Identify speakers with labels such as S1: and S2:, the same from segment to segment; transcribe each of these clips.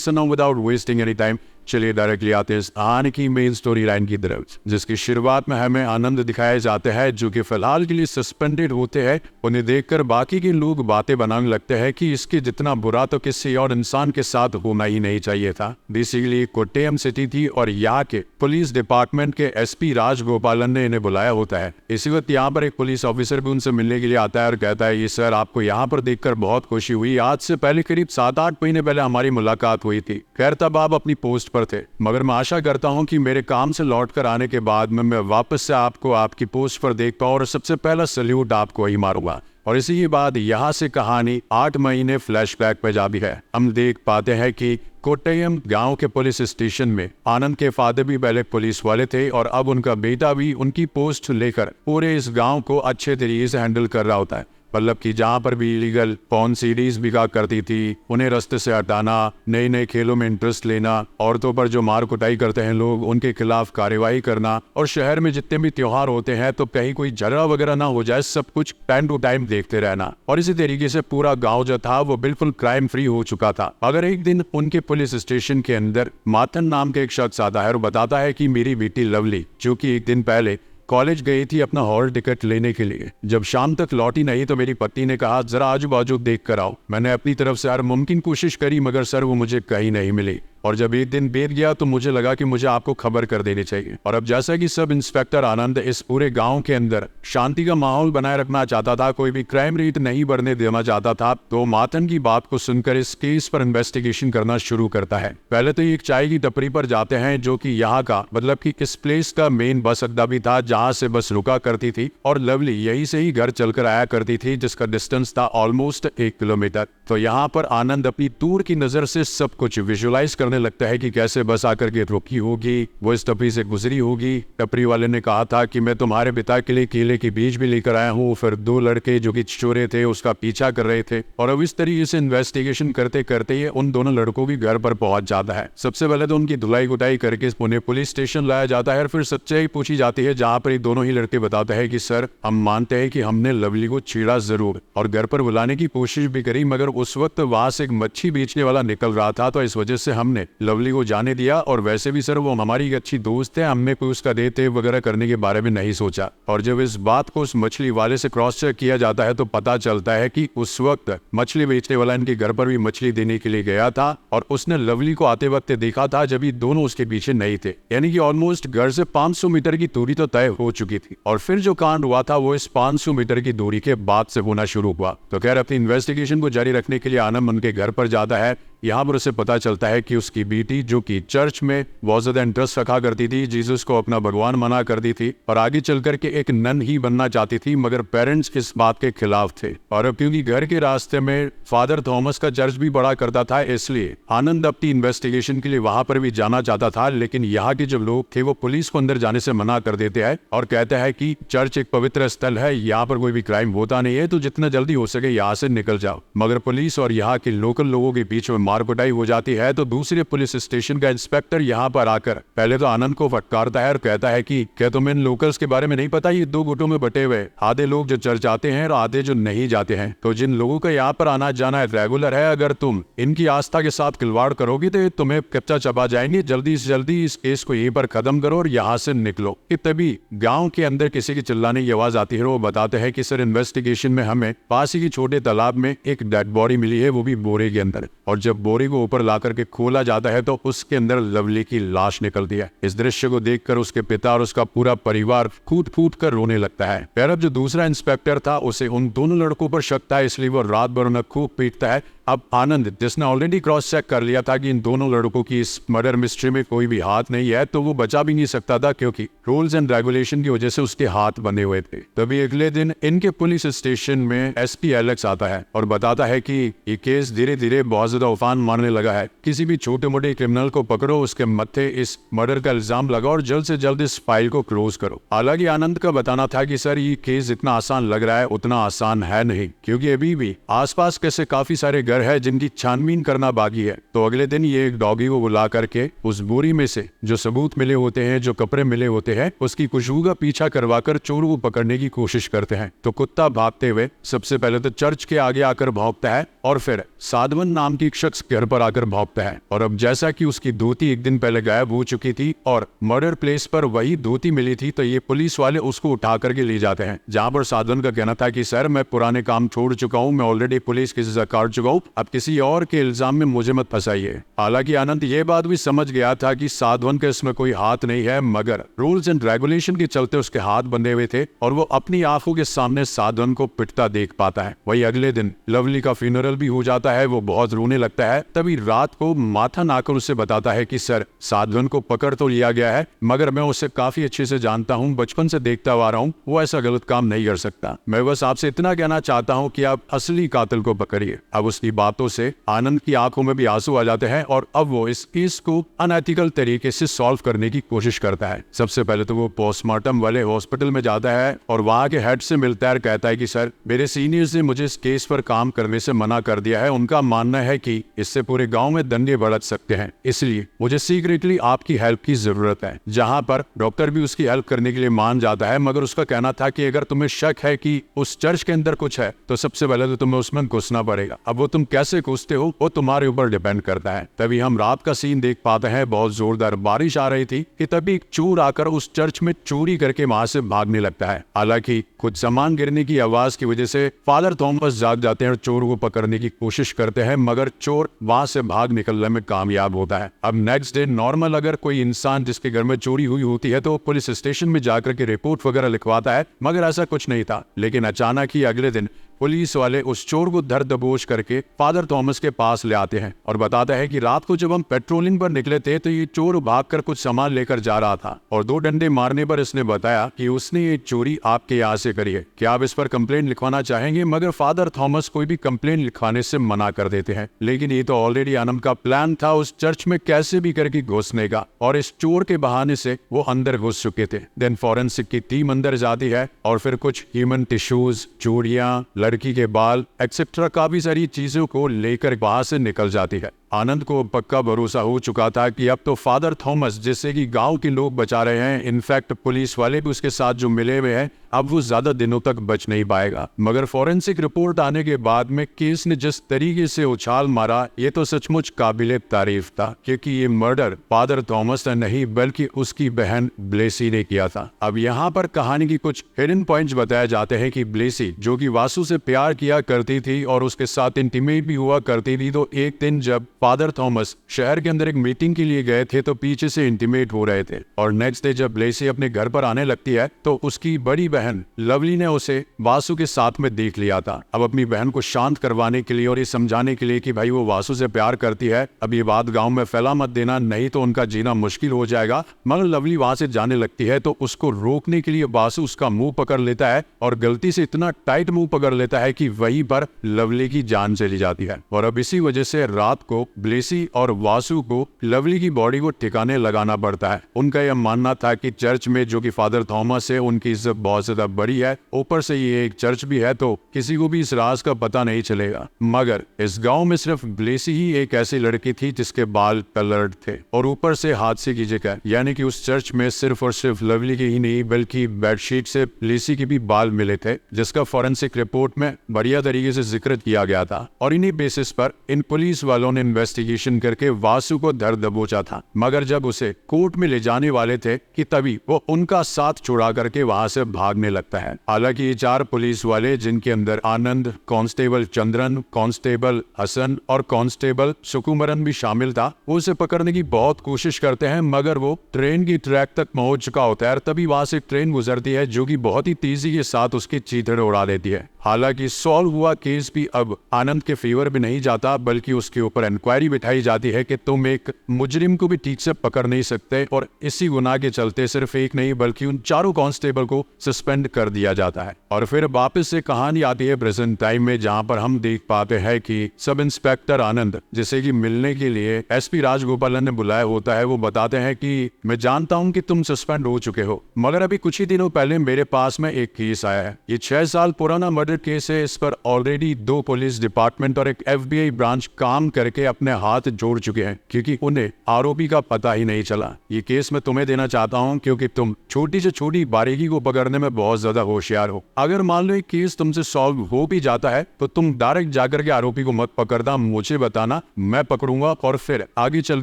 S1: So now without wasting any time, चलिए directly आते हैं इस कहानी की मेन स्टोरी लाइन की तरफ, जिसकी शुरुआत में हमें आनंद दिखाया जाता है जो कि फिलहाल के लिए सस्पेंडेड होते हैं। उन्हें देखकर बाकी के लोग बातें बनाने लगते हैं कि इसके जितना बुरा तो किसी और इंसान के साथ होना ही नहीं चाहिए था। बेसिकली कोट्टयम सिटी थी और यहाँ के पुलिस डिपार्टमेंट के SP राजगोपालन ने इन्हें बुलाया होता है। इसी वक्त यहाँ पर एक पुलिस ऑफिसर भी उनसे मिलने के लिए आता है और कहता है, ये सर आपको यहाँ पर देखकर बहुत खुशी हुई। आज से पहले करीब 7-8 महीने पहले हमारी मुलाकात हुई थी। खैर तब आप अपनी पोस्ट पर थे, मगर मैं आशा करता हूं कि मेरे काम से लौट कर आने के बाद मैं वापस से आपको आपकी पोस्ट पर देख पाऊं और सबसे पहला सल्यूट आपको ही मारूंगा। और इसी के बाद यहाँ से कहानी 8 महीने फ्लैशबैक पे जा भी है। हम देख पाते हैं कि कोट्टयम गांव के पुलिस स्टेशन में आनंद के फादर भी पहले पुलिस वाले थे और अब उनका बेटा भी उनकी पोस्ट लेकर पूरे इस गांव को अच्छे तरीके से हैंडल कर रहा होता है। मतलब कि जहाँ पर भी इलीगल पॉर्न सीरीज बिका करती थी, उन्हें रास्ते से हटाना, नए नए खेलों में इंटरेस्ट लेना, औरतों पर जो मार कुटाई करते हैं लोग उनके खिलाफ कार्यवाही करना, और शहर में जितने भी त्योहार होते हैं तो कहीं कोई झगड़ा वगैरह ना हो जाए, सब कुछ टाइम टू टाइम देखते रहना। और इसी तरीके से पूरा गाँव जो था वो बिल्कुल क्राइम फ्री हो चुका था। अगर एक दिन उनके पुलिस स्टेशन के अंदर माथन नाम के एक शख्स आता है और बताता है कि मेरी बेटी लवली, जो कि एक दिन पहले कॉलेज गई थी अपना हॉल टिकट लेने के लिए, जब शाम तक लौटी नहीं तो मेरी पत्नी ने कहा जरा आजू बाजू देख कर आओ। मैंने अपनी तरफ से हर मुमकिन कोशिश करी मगर सर वो मुझे कहीं नहीं मिली। और जब एक दिन बीत गया तो मुझे लगा कि मुझे आपको खबर कर देनी चाहिए। और अब जैसा कि सब इंस्पेक्टर आनंद इस पूरे गांव के अंदर शांति का माहौल बनाए रखना चाहता था, कोई भी क्राइम रेट नहीं बढ़ने देना चाहता था, तो माथन की बात को सुनकर इस केस पर इन्वेस्टिगेशन करना शुरू करता है। पहले तो एक चाय की टपरी पर जाते हैं जो कि यहाँ का मतलब कि इस प्लेस का मेन बस अड्डा भी था जहाँ से बस रुका करती थी, और लवली यही से ही घर चलकर आया करती थी जिसका डिस्टेंस था ऑलमोस्ट 1 किलोमीटर। तो यहाँ पर आनंद अपनी दूर की नजर से सब कुछ विजुअलाइज करने लगता है कि कैसे बस आकर के रुकी होगी, वो इस टपरी से गुजरी होगी। टपरी वाले ने कहा था कि मैं तुम्हारे पिता के लिए केले के बीज भी लेकर आया हूँ। फिर 2 लड़के जो कि चोरे थे उसका पीछा कर रहे थे, और अब इस तरीके से इन्वेस्टिगेशन करते करते ये उन दोनों लड़कों की घर पर पहुंच जाता है। सबसे पहले तो उनकी धुलाई कुटाई करके उन्हें पुलिस स्टेशन लाया जाता है और फिर सच्चाई पूछी जाती है, जहाँ पर ये दोनों ही लड़के बताते हैं कि सर हम मानते हैं कि हमने लवली को छेड़ा जरूर और घर पर बुलाने की कोशिश भी करी, मगर उस वक्त वहां से एक मच्छी बेचने वाला निकल रहा था तो इस वजह से हमने लवली को जाने दिया। और वैसे भी सर वो हमारी अच्छी दोस्त है, हमने कोई उसका देते वगैरह करने के बारे में नहीं सोचा। और जब इस बात को उस मछली वाले से क्रॉस चेक किया जाता है तो पता चलता है कि उस वक्त मछली बेचने वाला इनके घर पर भी मछली देने के लिए गया था और उसने लवली को आते वक्त देखा था जब ये दोनों उसके पीछे नहीं थे। यानी कि ऑलमोस्ट घर से 500 मीटर की दूरी तो तय हो चुकी थी, और फिर जो कांड हुआ था वो इस 500 मीटर की दूरी के बाद से होना शुरू हुआ। तो खैर अपनी इन्वेस्टिगेशन को जारी रखने के लिए आनंद उनके घर पर जाता है। यहाँ पर उसे पता चलता है कि उसकी बेटी जो कि चर्च में बहुत ज्यादा इंटरेस्ट रखा करती थी, जीसस को अपना भगवान माना करती थी और आगे चल करके एक नन ही बनना चाहती थी, मगर पेरेंट्स इस बात के खिलाफ थे। और अब क्योंकि घर के रास्ते में फादर थॉमस का चर्च भी बड़ा करता था, इसलिए आनंद अपनी इन्वेस्टिगेशन के लिए वहां पर भी जाना चाहता था। लेकिन यहाँ के जो लोग थे वो पुलिस को अंदर जाने से मना कर देते हैं और कहते हैं कि चर्च एक पवित्र स्थल है, यहाँ पर कोई भी क्राइम होता नहीं है, तो जितना जल्दी हो सके यहाँ से निकल जाओ। मगर पुलिस और यहाँ के लोकल लोगों के बीच में मार कुटाई हो जाती है। तो दूसरे पुलिस स्टेशन का इंस्पेक्टर यहाँ पर आकर पहले तो आनंद को फटकारता है और कहता है कि क्या तुम्हें इन लोकल्स के बारे में नहीं पता, ये 2 गुटों में बटे हुए, आधे लोग जो चर्च आते हैं और आधे जो नहीं जाते हैं। तो जिन लोगों का यहाँ पर आना जाना रेगुलर है, अगर तुम इनकी आस्था के साथ खिलवाड़ करोगे तो तुम्हें कच्चा चबा जाएंगे। जल्दी से जल्दी इस केस को यहीं पर खत्म करो और यहाँ से निकलो। तभी गाँव के अंदर किसी की चिल्लाने की आवाज आती है। वो बताते हैं कि सर इन्वेस्टिगेशन में हमें पास ही की छोटे तालाब में एक डेड बॉडी मिली है, वो भी बोरे के अंदर, और जब बोरे को ऊपर ला करके खोला जाता है तो उसके अंदर लवली की लाश निकलती है। इस दृश्य को देखकर उसके पिता और उसका पूरा परिवार फूट फूट कर रोने लगता है। फिर अब जो दूसरा इंस्पेक्टर था उसे उन दोनों लड़कों पर शक था, इसलिए वो रात भर उन्हें खूब पीटता है। अब आनंद जिसने ऑलरेडी क्रॉस चेक कर लिया था कि इन दोनों लड़कों की इस मर्डर मिस्ट्री में कोई भी हाथ नहीं है, तो वो बचा भी नहीं सकता था क्योंकि रूल्स एंड रेगुलेशन की वजह से उसके हाथ बंधे हुए थे। तभी अगले दिन इनके पुलिस स्टेशन में SP एलेक्स आता है और बताता है कि ये केस धीरे धीरे बहुत ज्यादा उफान मारने लगा है। किसी भी छोटे मोटे क्रिमिनल को पकड़ो, उसके मत्थे इस मर्डर का इल्जाम लगाओ और जल्द से जल्द इस फाइल को क्लोज करो। हालांकि आनंद का बताना था कि सर ये केस इतना आसान लग रहा है, उतना आसान है नहीं, क्योंकि अभी भी आसपास कैसे काफी सारे घर मर्डर है जिनकी छानबीन करना बाकी है। तो अगले दिन ये एक डॉगी को बुला करके उस बोरी में से जो सबूत मिले होते हैं, जो कपड़े मिले होते हैं, उसकी खुशबू का पीछा करवाकर चोर को पकड़ने की कोशिश करते हैं। तो कुत्ता भागते हुए सबसे पहले तो चर्च के आगे आकर भौंकता है और फिर साधवन नाम की एक शख्स घर पर आकर भौंकता है। और अब जैसा कि उसकी धोती एक दिन पहले गायब हो चुकी थी और मर्डर प्लेस पर वही धोती मिली थी, तो ये पुलिस वाले उसको उठा करके ले जाते हैं। जहां पर साधवन का कहना था कि सर मैं पुराने काम छोड़ चुका हूं, मैं ऑलरेडी पुलिस केस काट चुका हूं, अब किसी और के इल्जाम में मुझे मत फंसाइए। हालांकि आनंद ये बात भी समझ गया था कि साधवन का इसमें कोई हाथ नहीं है, मगर रूल्स एंड रेगुलेशन के चलते उसके हाथ बंधे हुए थे और वो अपनी आंखों के सामने साधवन को पिटता देख पाता है। वही अगले दिन लवली का फ्यूनरल भी हो जाता है, वो बहुत रोने लगता है। तभी रात को माथा नाकर उसे बताता है कि सर साधवन को पकड़ तो लिया गया है, मगर मैं उसे काफी अच्छे से जानता हूँ, बचपन से देखता हुआ रहा हूँ, वो ऐसा गलत काम नहीं कर सकता। मैं बस आपसे इतना कहना चाहता हूँ कि आप असली कातिल को पकड़िए। अब उसकी बातों से आनंद की आंखों में भी आंसू आ जाते हैं और अब वो इस केस को अनएथिकल तरीके से सॉल्व करने की कोशिश करता है। सबसे पहले तो वो पोस्टमार्टम वाले हॉस्पिटल में जाता है और वहां के हेड से मिलता है और कहता है कि सर मेरे सीनियर्स ने मुझे इस केस पर काम करने से मना कर दिया है। उनका मानना है कि इससे पूरे गांव में दंगे भड़क सकते हैं, इसलिए मुझे सीक्रेटली आपकी हेल्प की जरूरत है। जहां पर डॉक्टर भी उसकी हेल्प करने के लिए मान जाता है, मगर उसका कहना था कि अगर तुम्हें शक है कि उस चर्च के अंदर कुछ है तो सबसे पहले तो तुम्हें उसमें घुसना पड़ेगा। अब वो तुम कैसे घुसते हो वो तुम्हारे ऊपर डिपेंड करता है। तभी हम रात का सीन देख पाते हैं, बहुत जोरदार बारिश आ रही थी कि तभी एक चोर आकर उस चर्च में चोरी करके वहां से भागने लगता है। हालांकि कुछ सामान गिरने की आवाज की वजह से फादर थॉमस जाग जाते हैं और चोर को पकड़ने की कोशिश करते हैं, मगर चोर वहां से भाग निकलने में कामयाब होता है। अब नेक्स्ट डे नॉर्मल अगर कोई इंसान जिसके घर में चोरी हुई होती है तो पुलिस स्टेशन में जाकर के रिपोर्ट वगैरह लिखवाता है, मगर ऐसा कुछ नहीं था। लेकिन अचानक ही अगले दिन पुलिस वाले उस चोर को धर दबोच करके फादर थॉमस के पास ले आते हैं और बताता है कि रात को जब हम पेट्रोलिंग पर निकले थे तो ये चोर भागकर कुछ सामान लेकर जा रहा था और 2 डंडे मारने पर इसने बताया कि उसने ये चोरी आपके यहाँ से करी है, क्या आप इस पर कंप्लेंट लिखवाना चाहेंगे? मगर फादर थॉमस कोई भी कंप्लेंट लिखवाने से मना कर देते हैं। लेकिन ये तो ऑलरेडी आनंद का प्लान था उस चर्च में कैसे भी करके घुसने का, और इस चोर के बहाने से वो अंदर घुस चुके थे। देन फॉरेंसिक की टीम अंदर जाती है और फिर कुछ ह्यूमन टिश्यूज, चूड़ियां, लड़की के बाल एक्सेट्रा काफी सारी चीजों को लेकर वहां से निकल जाती है। आनंद को पक्का भरोसा हो चुका था कि अब तो फादर थॉमस जिससे कि गांव के लोग बचा रहे हैं, इनफैक्ट पुलिस वाले भी उसके साथ जो मिले हुए हैं, अब वो ज्यादा दिनों तक बच नहीं पाएगा। मगर फॉरेंसिक रिपोर्ट आने के बाद में केस ने जिस तरीके से उछाल मारा, ये तो सचमुच काबिले तारीफ था, क्योंकि ये मर्डर फादर थॉमस ने नहीं बल्कि उसकी बहन ब्लेसी ने किया था। अब यहाँ पर कहानी की कुछ हिडन पॉइंट्स बताए जाते हैं कि ब्लेसी जो कि वासु से प्यार किया करती थी और उसके साथ इंटीमेट भी हुआ करती थी, तो एक दिन जब फादर थॉमस शहर के अंदर एक मीटिंग के लिए गए थे तो पीछे से इंटीमेट हो रहे थे, और नेक्स्ट डे जब ब्लेसी अपने घर पर आने लगती है तो उसकी बड़ी बहन लवली ने उसे वासु के साथ में देख लिया था। अब अपनी बहन को शांत करवाने के लिए और ये समझाने के लिए कि भाई वो वासु से प्यार करती है, अब ये बात गांव में फैला मत देना, नहीं तो उनका जीना मुश्किल हो जाएगा। मगर लवली वहां से जाने लगती है तो उसको रोकने के लिए वासु उसका मुंह पकड़ लेता है और गलती से इतना टाइट मुंह पकड़ लेता है कि वहीं पर लवली की जान चली जाती है। और अब इसी वजह से रात को ब्लेसी और वासु को लवली की बॉडी को ठिकाने लगाना पड़ता है। उनका यह मानना था कि चर्च में जो कि फादर थॉमस है उनकी इज्जत बहुत ज्यादा बड़ी है, ऊपर से ये एक चर्च भी है तो किसी को भी इस राज का पता नहीं चलेगा। मगर इस गांव में सिर्फ ब्लेसी ही एक ऐसी लड़की थी जिसके बाल कलर्ड थे, और ऊपर से हादसे की जगह यानी कि उस चर्च में सिर्फ और सिर्फ लवली की ही नहीं बल्कि बेडशीट से ब्लेसी के भी बाल मिले थे, जिसका फॉरेंसिक रिपोर्ट में बढ़िया तरीके से जिक्र किया गया था। और इन्हीं बेसिस पर इन पुलिस वालों ने इन्वेस्टिगेशन करके वासु को धर दबोचा था। मगर जब उसे कोर्ट में ले जाने वाले थे कि तभी वो उनका साथ छुड़ा करके वहां से भागने लगता है। हालांकि ये 4 पुलिस वाले जिनके अंदर आनंद, कांस्टेबल चंद्रन, कांस्टेबल हसन और कांस्टेबल सुकुमरन भी शामिल था, वो उसे पकड़ने की बहुत कोशिश करते हैं, मगर वो ट्रेन की ट्रैक तक पहुंच चुका होता है। तभी वहां से ट्रेन गुजरती है जो कि बहुत ही तेजी के साथ उसकी चीथड़े उड़ा देती है। हालांकि सॉल्व हुआ केस भी अब आनंद के फेवर में नहीं जाता बल्कि उसके ऊपर इंक्वायरी इंक्वायरी बिठाई जाती है कि तुम एक मुजरिम को भी ठीक से पकड़ नहीं सकते, और इसी गुनाह के चलते सिर्फ एक नहीं बल्कि उन चारों कांस्टेबल को सस्पेंड कर दिया जाता है। और फिर वापस से कहानी आती है प्रेजेंट टाइम में, जहां पर हम देख पाते हैं कि सब इंस्पेक्टर आनंद, जिसे कि मिलने के लिए एसपी राजगोपालन ने बुलाया होता है, वो बताते हैं कि मैं जानता हूं कि तुम सस्पेंड हो चुके हो, मगर अभी कुछ ही दिनों पहले मेरे पास में एक केस आया है। ये 6 साल पुराना मर्डर केस है। इस पर ऑलरेडी 2 पुलिस डिपार्टमेंट और एक FBI ब्रांच काम करके अपने हाथ जोड़ चुके हैं, क्योंकि उन्हें आरोपी का पता ही नहीं चला। ये केस मैं तुम्हें देना चाहता हूं, क्योंकि तुम छोटी से छोटी बारीकी को पकड़ने में बहुत ज्यादा होशियार हो। अगर मान लो एक केस तुमसे सॉल्व हो भी जाता है तो तुम डायरेक्ट जाकर के आरोपी को मत पकड़ना, मुझे बताना, मैं पकड़ूंगा और फिर आगे चल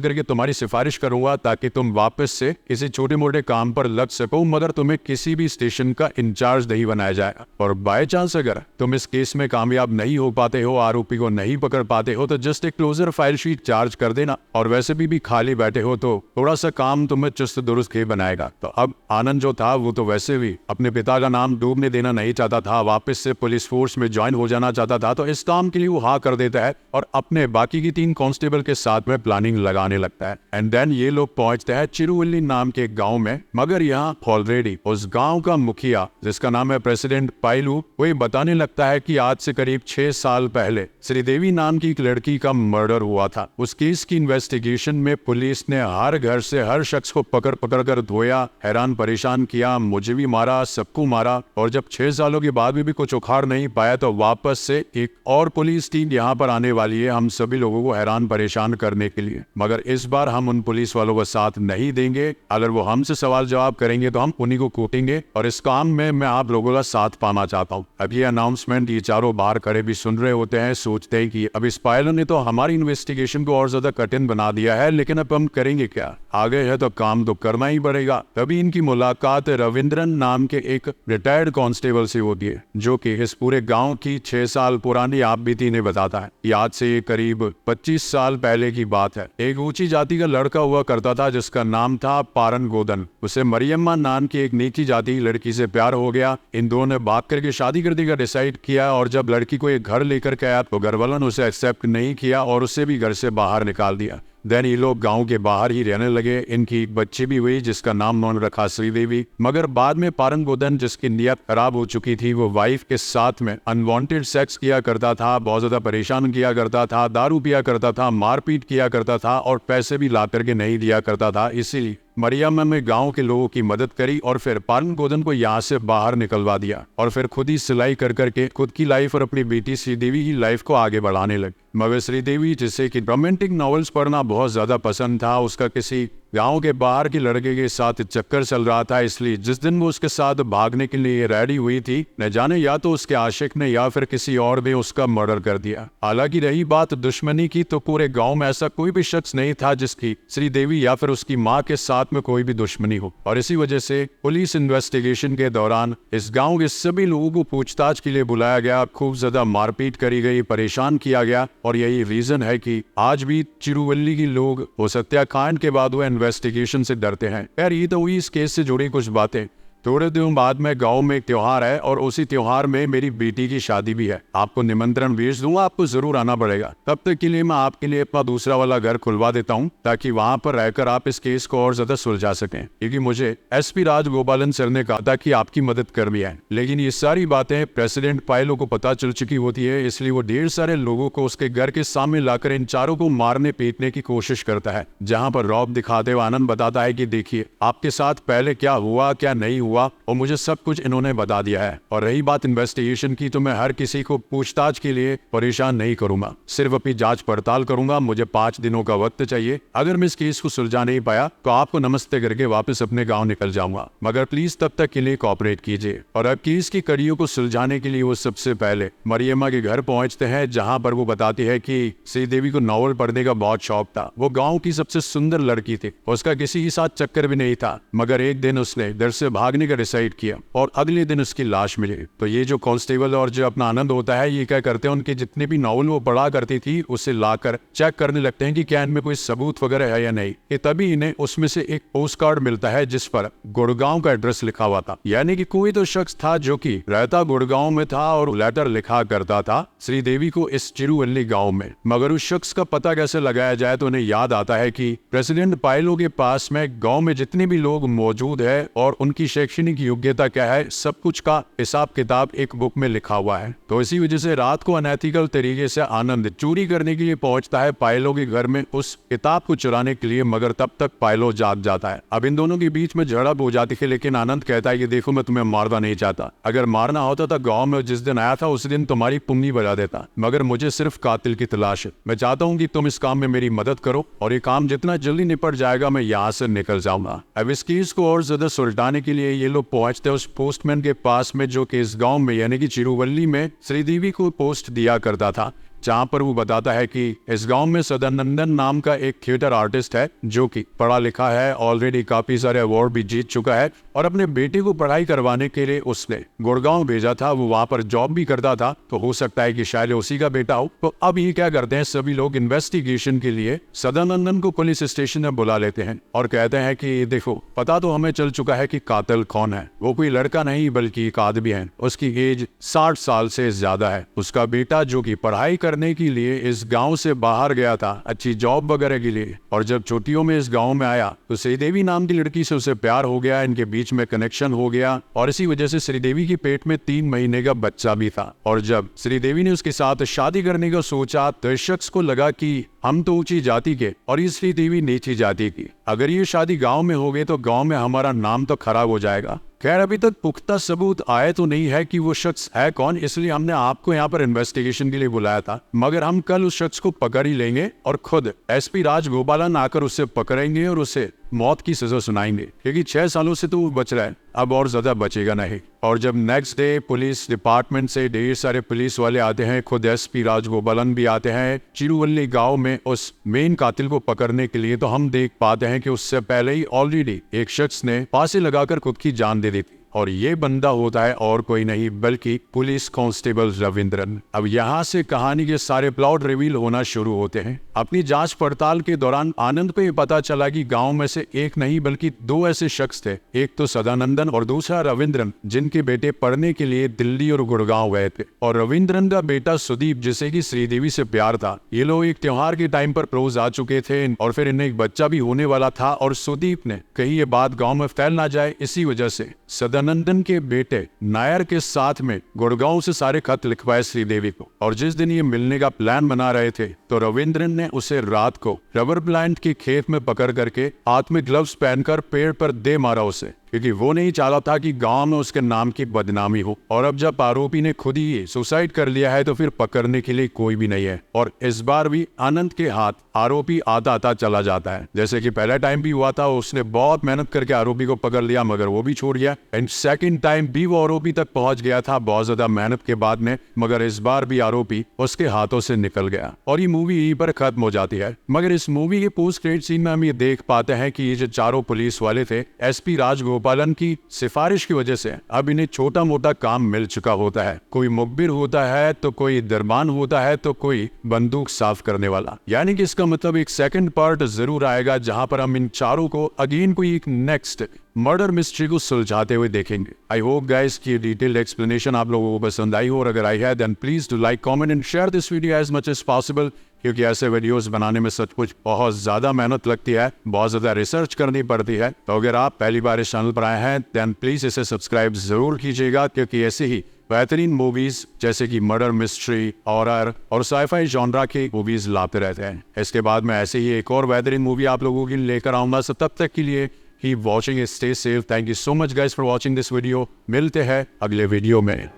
S1: करके तुम्हारी सिफारिश करूंगा, ताकि तुम वापस से किसी छोटे मोटे काम पर लग सको, मगर तुम्हें किसी भी स्टेशन का इंचार्ज नहीं बनाया जाएगा। और बाय चांस अगर तुम इस केस में कामयाब नहीं हो पाते हो, आरोपी को नहीं पकड़ पाते हो, तो जस्ट एक क्लोजर फाइल शीट चार्ज कर देना। और वैसे भी खाली बैठे हो तो थोड़ा सा काम तुम्हें चुस्त दुरुस्त के बनाएगा। तो अब आनंद जो था वो तो वैसे भी अपने पिता का नाम डूबने देना नहीं चाहता था, वापस से पुलिस फोर्स में ज्वाइन हो जाना चाहता था। तो इस काम के लिए वो हाँ कर देता है और अपने बाकी की 3 कांस्टेबल के साथ में प्लानिंग लगाने लगता है। एंड देन ये लोग पहुंचते हैं चिरुवल्ली नाम के गांव में, मगर यहाँ ऑलरेडी उस गांव का मुखिया, जिसका नाम है प्रेसिडेंट पाइलू, वो ये बताने लगता है कि आज से करीब 6 साल पहले श्रीदेवी नाम की एक लड़की का मर्डर हुआ था। उस केस की इन्वेस्टिगेशन में पुलिस ने हर घर से हर शख्स को पकड़ पकड़ कर धोया, हैरान परेशान किया, मुझे भी मारा, सबको मारा। और जब 6 सालों के बाद भी कुछ उखाड़ नहीं पाया तो वापस से एक और पुलिस टीम यहाँ पर आने वाली है हम सभी लोगों को हैरान परेशान करने के लिए। मगर इस बार हम उन पुलिस वालों का साथ नहीं देंगे। अगर वो हमसे सवाल जवाब करेंगे तो हम उन्हीं को कूटेंगे, और इस काम में मैं आप लोगों का साथ पाना चाहता हूँ। अब ये अनाउंसमेंट ये चारों बाहर खड़े भी सुन रहे होते हैं, सोचते हैं कि अब इस पायलट ने तो हमारी इन्वेस्टिगेशन को और ज्यादा कठिन बना दिया है, लेकिन अब हम करेंगे क्या? आगे है तो काम तो करना ही पड़ेगा। तभी इनकी मुलाकात रविंद्रन नाम के एक रिटायर्ड कांस्टेबल से होती है, जो कि इस पूरे गांव की 6 साल पुरानी आपबीती इन्हें बताता है। आज से ये करीब 25 साल पहले की बात है। एक ऊंची जाति का लड़का हुआ करता था जिसका नाम था पारन गोदन। उसे मरियम्मा नाम की एक नीची जाति की लड़की से प्यार हो गया। इन दोनों ने भाग करके शादी करने का डिसाइड किया, और जब लड़की को एक घर लेकर के आया तो घर वालों ने उसे एक्सेप्ट नहीं किया और उसे भी घर से बाहर निकाल दिया। देन ये लोग गांव के बाहर ही रहने लगे। इनकी एक बच्ची भी हुई जिसका नाम उन्होंने रखा श्रीदेवी। मगर बाद में पारन गोदन, जिसकी नीयत खराब हो चुकी थी, वो वाइफ के साथ में अनवांटेड सेक्स किया करता था, बहुत ज्यादा परेशान किया करता था, दारू पिया करता था, मारपीट किया करता था और पैसे भी ला करके नहीं दिया करता था। इसीलिए मरियम ने गांव के लोगों की मदद करी और फिर पारन गोदन को यहाँ से बाहर निकलवा दिया, और फिर खुद ही सिलाई कर करके खुद की लाइफ और अपनी बेटी श्रीदेवी की लाइफ को आगे बढ़ाने लगी। मगर श्रीदेवी, जिसे कि रोमांटिक नॉवेल्स पढ़ना बहुत ज्यादा पसंद था, उसका किसी गांव के बाहर के लड़के के साथ चक्कर चल रहा था। इसलिए जिस दिन वो उसके साथ भागने के लिए रेडी हुई थी, न जाने या तो उसके आशिक ने या फिर किसी और ने उसका मर्डर कर दिया। हालांकि रही बात दुश्मनी की, तो पूरे गांव में ऐसा कोई भी शख्स नहीं था जिसकी श्रीदेवी या फिर उसकी माँ के साथ में कोई भी दुश्मनी हो। और इसी वजह से पुलिस इन्वेस्टिगेशन के दौरान इस गाँव के सभी लोगों को पूछताछ के लिए बुलाया गया, खूब ज्यादा मारपीट करी गई, परेशान किया गया। और यही रीजन है कि आज भी चिरुवल्ली के लोग वो सत्याकांड के बाद वो इन्वेस्टिगेशन से डरते हैं। यार ये तो हुई इस केस से जुड़ी कुछ बातें। थोड़े दिनों बाद में गांव में एक त्योहार है और उसी त्योहार में मेरी बेटी की शादी भी है। आपको निमंत्रण भेज दूंगा, आपको जरूर आना पड़ेगा। तब तक के लिए मैं आपके लिए अपना दूसरा वाला घर खुलवा देता हूं, ताकि वहां पर रहकर आप इस केस को और ज्यादा सुलझा सकें, क्योंकि मुझे एसपी राजगोपालन सर ने कहा था कि आपकी मदद कर भी है। लेकिन ये सारी बातें प्रेसिडेंट पायलो को पता चल चुकी होती है, इसलिए वो ढेर सारे लोगों को उसके घर के सामने लाकर इन चारों को मारने पीटने की कोशिश करता है। जहाँ पर रौब दिखाते हुए आनंद बताता है कि देखिए आपके साथ पहले क्या हुआ क्या नहीं हुआ, और मुझे सब कुछ इन्होंने बता दिया है। और रही बात इन्वेस्टिगेशन की, तो मैं हर किसी को पूछताछ के लिए परेशान नहीं करूंगा, सिर्फ अपनी जांच पड़ताल करूंगा। मुझे 5 दिनों का वक्त चाहिए। अगर मैं इस केस को सुलझा नहीं पाया तो आपको नमस्ते करके वापस अपने गांव निकल जाऊंगा, मगर प्लीज तब तक के लिए कोऑपरेट कीजिए। और अब केस की कड़ियों को सुलझाने के लिए वो सबसे पहले मरियम्मा के घर पहुंचते हैं, जहां पर वो बताती है कि श्रीदेवी को नॉवल पढ़ने का बहुत शौक था। वो गाँव की सबसे सुंदर लड़की थी, उसका किसी के साथ चक्कर भी नहीं था। मगर एक दिन उसने घर से भागने भागने का डिसाइड किया और अगले दिन उसकी लाश मिली। तो ये जो कांस्टेबल और जो अपना आनंद होता है, ये क्या करते हैं, उनके जितने भी नॉवल वो पढ़ा करती थी उसे लाकर चेक करने लगते हैं कि क्या इनमें कोई सबूत वगैरह है या नहीं। ये तभी इन्हें उसमें से एक पोस्ट कार्ड मिलता है जिस पर गुड़गांव का एड्रेस लिखा हुआ था। यानी कि कोई तो शख्स था जो कि रहता गुड़गांव में था और लेटर लिखा करता था श्रीदेवी को इस चिरुवल्ली गांव में। मगर उस शख्स का पता कैसे लगाया जाए, तो उन्हें याद आता है कि प्रेसिडेंट पायलो के पास में गांव में जितने भी लोग मौजूद है और उनकी शैक्षणिक योग्यता क्या है, सब कुछ का हिसाब किताब एक बुक में लिखा हुआ है। तो इसी वजह से रात को अनएथिकल तरीके से आनंद चोरी करने के लिए पहुंचता है पायलो के घर में उस किताब को चुराने के लिए, मगर तब तक पायलो जाग जाता है। अब इन दोनों के बीच में झड़प हो जाती है, लेकिन आनंद कहता है कि देखो मैं तुम्हें मारना नहीं चाहता, अगर मारना होता तो गांव में जिस दिन आया था उस दिन तुम्हारी पुंगी बजा देता, मगर मुझे सिर्फ कातिल की तलाश है। मैं चाहता हूँ कि तुम इस काम में मेरी मदद करो और ये काम जितना जल्दी निपट जाएगा मैं यहाँ से निकल जाऊंगा। अब इस केस को और ज्यादा सुलझाने के लिए ये लोग पहुंचते हैं उस पोस्टमैन के पास में जो कि इस गांव में यानी कि चिरुवल्ली में श्रीदेवी को पोस्ट दिया करता था, जहाँ पर वो बताता है कि इस गांव में सदानंदन नाम का एक थिएटर आर्टिस्ट है जो कि पढ़ा लिखा है, ऑलरेडी काफी सारे अवार्ड भी जीत चुका है और अपने बेटे को पढ़ाई करवाने के लिए उसने गुड़गांव भेजा था। वो वहां पर जॉब भी करता था, तो हो सकता है कि शायद उसी का बेटा हो। तो अब ये क्या करते हैं, सभी लोग इन्वेस्टिगेशन के लिए सदानंदन को पुलिस स्टेशन में बुला लेते हैं और कहते हैं कि देखो पता तो हमें चल चुका है कि कातिल कौन है। वो कोई लड़का नहीं बल्कि एक आदमी है, उसकी एज 60 साल से ज्यादा है। उसका बेटा जो कि पढ़ाई करने के लिए इस गांव से बाहर गया था अच्छी जॉब वगैरह के लिए, और जब छुट्टियों में इस गांव में आया तो श्रीदेवी नाम की लड़की से उसे प्यार हो गया, इनके बीच में कनेक्शन हो गया और इसी वजह से श्रीदेवी के पेट में 3 महीने का बच्चा भी था। और जब श्रीदेवी ने उसके साथ शादी करने का सोचा तो इस शख्स को लगा कि हम तो ऊंची जाति के और ये श्रीदेवी नीची जाति की, अगर ये शादी गांव में हो गई तो गांव में हमारा नाम तो खराब हो जाएगा। खैर अभी तक पुख्ता सबूत आए तो नहीं है कि वो शख्स है कौन, इसलिए हमने आपको यहाँ पर इन्वेस्टिगेशन के लिए बुलाया था, मगर हम कल उस शख्स को पकड़ ही लेंगे और खुद एसपी राजगोपालन आकर उसे पकड़ेंगे और उसे मौत की सजा सुनाएंगे, क्योंकि 6 सालों से तो वो बच रहा है, अब और ज्यादा बचेगा नहीं। और जब नेक्स्ट डे पुलिस डिपार्टमेंट से ढेर सारे पुलिस वाले आते हैं, खुद एसपी राजगोपालन भी आते हैं चिरुवल्ली गांव में उस मेन कातिल को पकड़ने के लिए, तो हम देख पाते हैं कि उससे पहले ही ऑलरेडी एक शख्स ने फांसी लगाकर खुद की जान दे दी थी और ये बंदा होता है और कोई नहीं बल्कि पुलिस कांस्टेबल रविंद्रन। अब यहाँ से कहानी के सारे प्लॉट रिवील होना शुरू होते हैं। अपनी जांच पड़ताल के दौरान आनंद को ये पता चला कि गांव में से एक नहीं बल्कि 2 ऐसे शख्स थे, एक तो सदानंदन और दूसरा रविंद्रन, जिनके बेटे पढ़ने के लिए दिल्ली और गुड़गांव गए थे। और रविंद्रन का बेटा सुदीप जिसे की श्रीदेवी से प्यार था, ये लोग एक त्योहार के टाइम पर क्लोज आ चुके थे और फिर इन्हें एक बच्चा भी होने वाला था और सुदीप ने कहीं ये बात गाँव में फैल ना जाए, इसी वजह से सदानंदन के बेटे नायर के साथ में गुड़गांव से सारे खत लिखवाए श्रीदेवी को। और जिस दिन ये मिलने का प्लान बना रहे थे तो रविंद्रन ने उसे रात को रबर प्लांट के खेत में पकड़ करके हाथ में ग्लव्स पहनकर पेड़ पर दे मारा उसे, क्योंकि वो नहीं चाहता था कि गांव में उसके नाम की बदनामी हो। और अब जब आरोपी ने खुद ही सुसाइड कर लिया है तो फिर पकड़ने के लिए कोई भी नहीं है। और इस बार भी आनंद के हाथ आरोपी आता आता चला जाता है, जैसे कि पहला टाइम भी हुआ था, उसने बहुत मेहनत करके आरोपी को पकड़ लिया मगर वो भी छोड़ गया। एंड सेकंड टाइम भी वो आरोपी तक पहुंच गया था बहुत ज्यादा मेहनत के बाद में, मगर इस बार भी आरोपी उसके हाथों से निकल गया और ये मूवी यहीं पर खत्म हो जाती है। मगर इस मूवी के पोस्ट क्रेडिट सीन में हम ये देख पाते हैं कि ये जो चारों पुलिस वाले थे एसपी राजगोपालन की सिफारिश की वजह से अब इन्हें छोटा मोटा काम मिल चुका होता है। कोई मुखबिर होता है तो कोई दरबान होता है तो कोई बंदूक साफ करने वाला। यानी कि इसका मतलब एक सेकंड पार्ट जरूर आएगा जहां पर हम इन चारों को अगेन कोई एक नेक्स्ट मर्डर मिस्ट्री को सुलझाते हुए देखेंगे। आई होप गाइस की डिटेल्ड एक्सप्लेनेशन आप लोगों को पसंद आई हो, और अगर आई है then please do like, comment and share this video as much as possible, क्योंकि ऐसे वीडियोस बनाने में सचमुच बहुत ज्यादा मेहनत लगती है, बहुत ज्यादा रिसर्च करनी पड़ती है। तो अगर आप पहली बार इस चैनल पर आए हैं देन प्लीज इसे सब्सक्राइब जरूर कीजिएगा, क्योंकि ऐसे ही बेहतरीन मूवीज जैसे कि मर्डर मिस्ट्री, हॉरर और साइफाई जॉनरा की मूवीज लाते रहते हैं। इसके बाद में ऐसे ही एक और बेहतरीन मूवी आप लोगों के लिए लेकर आऊंगा। सो तब तक के लिए keep watching, stay safe. Thank you so much guys for watching this video. मिलते हैं अगले वीडियो में।